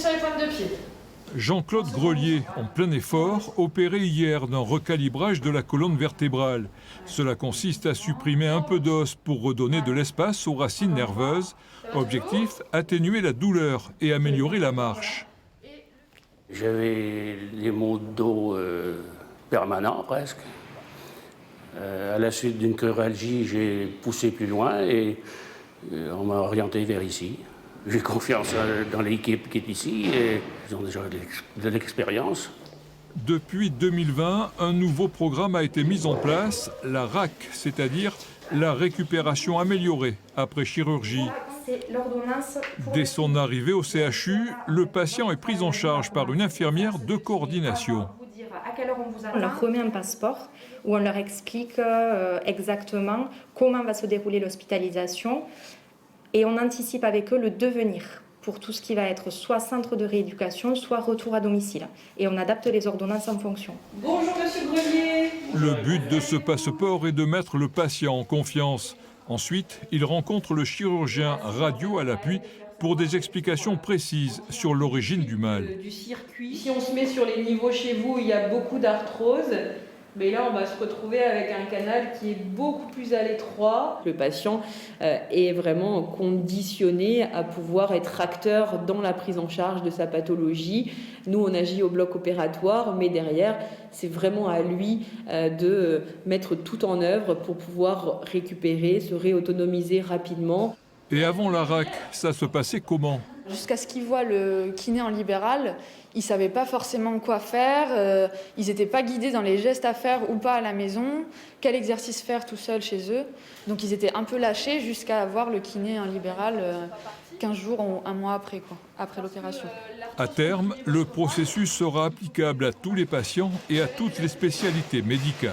sur les pointes de pied. Jean-Claude Grelier, en plein effort, opéré hier d'un recalibrage de la colonne vertébrale. Cela consiste à supprimer un peu d'os pour redonner de l'espace aux racines nerveuses. Objectif, atténuer la douleur et améliorer la marche. J'avais des maux de dos permanents presque. À la suite d'une neuralgie, j'ai poussé plus loin et on m'a orienté vers ici. J'ai confiance dans l'équipe qui est ici et ils ont déjà de l'expérience. Depuis 2020, un nouveau programme a été mis en place, la RAC, c'est-à-dire la récupération améliorée après chirurgie. Dès son arrivée au CHU, le patient est pris en charge par une infirmière de coordination. On leur remet un passeport où on leur explique exactement comment va se dérouler l'hospitalisation et on anticipe avec eux le devenir pour tout ce qui va être soit centre de rééducation, soit retour à domicile. Et on adapte les ordonnances en fonction. Bonjour Monsieur Grelier. Le but de ce passeport est de mettre le patient en confiance. Ensuite, il rencontre le chirurgien radio à l'appui pour des explications précises sur l'origine du mal. Du circuit. Si on se met sur les niveaux chez vous, il y a beaucoup d'arthrose. Mais là, on va se retrouver avec un canal qui est beaucoup plus à l'étroit. Le patient est vraiment conditionné à pouvoir être acteur dans la prise en charge de sa pathologie. Nous, on agit au bloc opératoire, mais derrière, c'est vraiment à lui de mettre tout en œuvre pour pouvoir récupérer, se réautonomiser rapidement. Et avant la RAC, ça se passait comment ? Jusqu'à ce qu'ils voient le kiné en libéral, ils ne savaient pas forcément quoi faire, ils n'étaient pas guidés dans les gestes à faire ou pas à la maison, quel exercice faire tout seul chez eux. Donc ils étaient un peu lâchés jusqu'à avoir le kiné en libéral 15 jours ou un mois après, après l'opération. À terme, le processus sera applicable à tous les patients et à toutes les spécialités médicales.